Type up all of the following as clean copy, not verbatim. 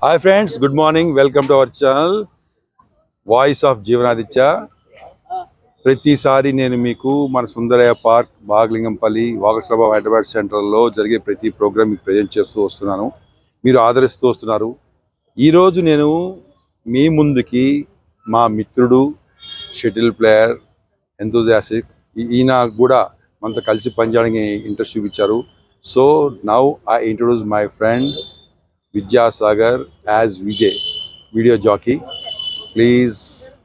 Hi friends, good morning. Welcome to our channel Voice of Jeevanaditya. ప్రతిసారి నేను మీకు మన Sundarayya park Baghlingampally walkers club Hyderabad సెంటర్లో జరిగే ప్రతి ప్రోగ్రామ్ మీకు ప్రజెంట్ చేస్తూ వస్తున్నాను. మీరు ఆదరిస్తూ వస్తున్నారు. ఈరోజు నేను మీ ముందుకి మా మిత్రుడు షటిల్ ప్లేయర్ ఎంతూజియాస్టిక్ ఈయన కూడా మనతో కలిసి పనిచేయడానికి ఇంట్రెస్ట్ చూపించారు. So now I introduce my friend Vidyasagar as Vijay, video jockey. Please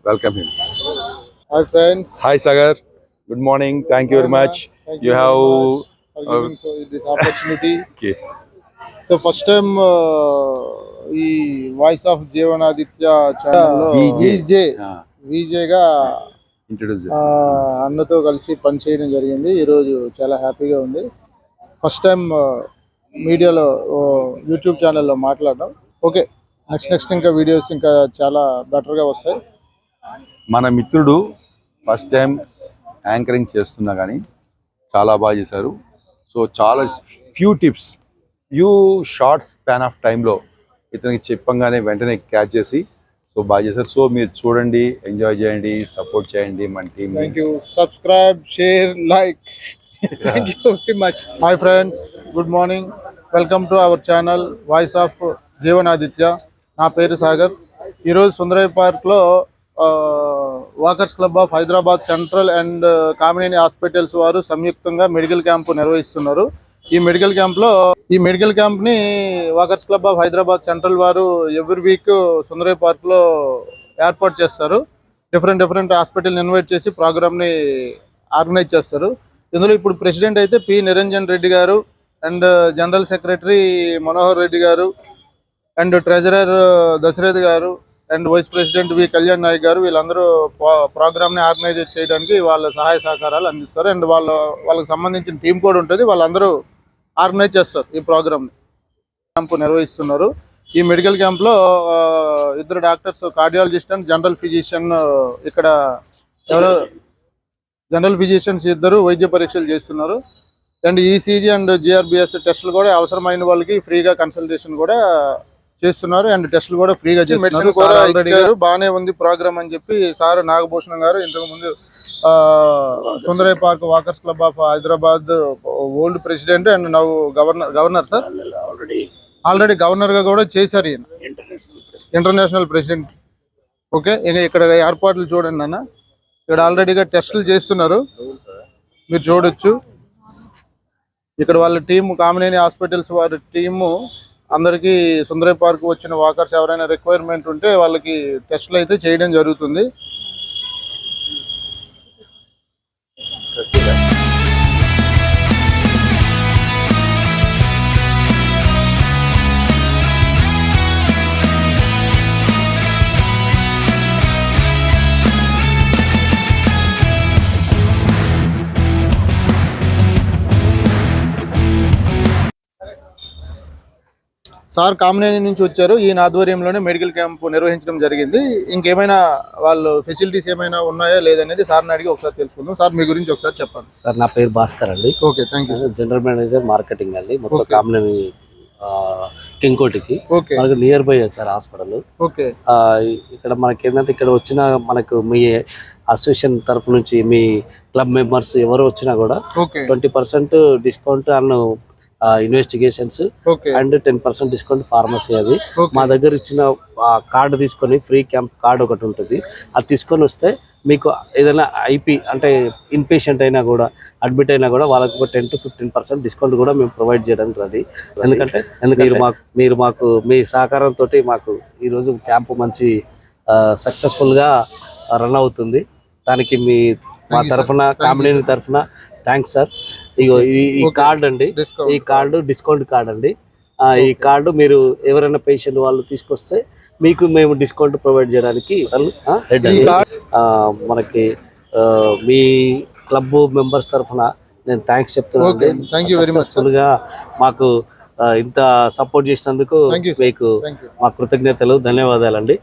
welcome him. Hi friends. Hi Sagar. Good morning. Thank you very much. Thank You have for giving this opportunity. okay. So first time ఈ voice of Jeevanaditya ఛానల్లో విజయ్ గా introduce అన్నతో కలిసి పనిచేయడం జరిగింది. ఈరోజు చాలా హ్యాపీగా ఉంది. ఫస్ట్ టైం మీడియాలో యూట్యూబ్ ఛానల్లో మాట్లాడడం. ఓకే, నెక్స్ట్ ఇంకా వీడియోస్ ఇంకా చాలా బెటర్గా వస్తాయి. మన మిత్రుడు ఫస్ట్ టైం యాంకరింగ్ చేస్తున్నా కానీ చాలా బాగా చేశారు. సో చాలా ఫ్యూ షార్ట్ స్పాన్ ఆఫ్ టైంలో ఇతనికి చెప్పంగానే వెంటనే క్యాచ్ చేసి సో బాగా చేశారు. సో మీరు చూడండి, ఎంజాయ్ చేయండి, సపోర్ట్ చేయండి మన team. Thank you. Subscribe, share, like. Thank you very much. Hi friends, good morning. Welcome to our channel Voice of Jeevanaditya. నా పేరు సాగర్. ఈరోజు సుందరయ్య పార్క్లో walkers club of Hyderabad central and Kamineni hospitals వారు సంయుక్తంగా మెడికల్ క్యాంపు నిర్వహిస్తున్నారు. ఈ మెడికల్ క్యాంప్ని walkers club of Hyderabad central వారు ఎవ్రీ వీక్ సుందరయ్య పార్క్లో ఏర్పాటు చేస్తారు. డిఫరెంట్ హాస్పిటల్ ఇన్వైట్ చేసి ప్రోగ్రామ్ని ఆర్గనైజ్ చేస్తారు. ఇందులో ఇప్పుడు ప్రెసిడెంట్ అయితే P Niranjan Reddy garu and general secretary Manohar Reddy garu and treasurer Dasharath garu and vice president V Kalyan Nayak garu వీళ్ళందరూ ప్రోగ్రామ్ని ఆర్గనైజ్ చేయడానికి వాళ్ళ సహాయ సహకారాలు అందిస్తారు. అండ్ వాళ్ళకి సంబంధించిన టీం కూడా ఉంటుంది. వాళ్ళందరూ ఆర్గనైజ్ చేస్తారు ఈ ప్రోగ్రామ్ని. క్యాంపు నిర్వహిస్తున్నారు. ఈ మెడికల్ క్యాంప్లో ఇద్దరు doctors, cardiologist and general physician, ఇక్కడ జనరల్ ఫిజిషియన్స్ ఇద్దరు వైద్య పరీక్షలు చేస్తున్నారు. అండ్ ఈసీజీ అండ్ జిఆర్బిఎస్ టెస్టులు కూడా అవసరమైన వాళ్ళకి ఫ్రీగా కన్సల్టేషన్ కూడా చేస్తున్నారు. అండ్ టెస్టులు కూడా ఫ్రీగా చేస్తున్నారు. బాగానే ఉంది ప్రోగ్రామ్ అని చెప్పి సార్ నాగభూషణం గారు ఇంతకుముందు Sundarayya park walkers club of Hyderabad old president and నవ్వు గవర్నర్ సార్, ఆల్రెడీ గవర్నర్గా కూడా చేశారు. ఈయన ఇంటర్నేషనల్ ప్రెసిడెంట్. ఓకే, ఇక్కడ ఏర్పాట్లు చూడండి అన్న. ఇక్కడ ఆల్రెడీగా టెస్టులు చేస్తున్నారు, మీరు చూడొచ్చు. ఇక్కడ వాళ్ళ టీము, కామినేని హాస్పిటల్స్ వారి టీము అందరికీ సుందరయ్య పార్క్ వచ్చిన వాకర్స్ ఎవరైనా రిక్వైర్మెంట్ ఉంటే వాళ్ళకి టెస్టులు అయితే చేయడం జరుగుతుంది. సార్ కామినేని నుంచి వచ్చారు. ఈయన ఆధ్వర్యంలోనే మెడికల్ క్యాంప్ నిర్వహించడం జరిగింది. ఇంకేమైనా వాళ్ళు ఫెసిలిటీస్ ఏమైనా ఉన్నాయా లేదనేది సార్ని అడిగి ఒకసారి తెలుసుకుందాం. సార్ మీ గురించి ఒకసారి చెప్పండి. సార్ నా పేరు భాస్కర్ అండి. Okay, thank you. General manager marketing అండి. మొత్తం కామినేని కింగ్కోటికి okay near by sir hospital. Okay, ఇక్కడ మనకి ఏంటంటే ఇక్కడ వచ్చిన మనకు మీ అసోసియేషన్ తరఫు నుంచి మీ క్లబ్ మెంబర్స్ ఎవరు వచ్చినా కూడా 20% డిస్కౌంట్ అన్న ఇన్వెస్టిగేషన్స్ అండ్ 10% డిస్కౌంట్ ఫార్మసీ. అది మా దగ్గర ఇచ్చిన కార్డు తీసుకొని ఫ్రీ క్యాంప్ కార్డు ఒకటి ఉంటుంది. అది తీసుకొని వస్తే మీకు ఏదైనా ఐపీ అంటే ఇన్ పేషెంట్ అయినా కూడా అడ్మిట్ అయినా కూడా వాళ్ళకి ఒక 10 to 15% డిస్కౌంట్ కూడా మేము ప్రొవైడ్ చేయడానికి రెడీ. ఎందుకంటే మీరు మాకు మీ సహకారంతో మాకు ఈరోజు క్యాంపు మంచి సక్సెస్ఫుల్గా రన్ అవుతుంది. దానికి మా తరఫున, కామినేని తరఫున థ్యాంక్స్ సార్. ఇగో ఈ కార్డు అండి, ఈ కార్డు డిస్కౌంట్ కార్డు అండి. ఈ కార్డు మీరు ఎవరైనా పేషెంట్ వాళ్ళు తీసుకొస్తే మీకు మేము డిస్కౌంట్ ప్రొవైడ్ చేయడానికి మనకి మీ క్లబ్ మెంబర్స్ తరఫున నేను థ్యాంక్స్ చెప్తున్నాను. మాకు ఇంత సపోర్ట్ చేసినందుకు మీకు మా కృతజ్ఞతలు, ధన్యవాదాలండి.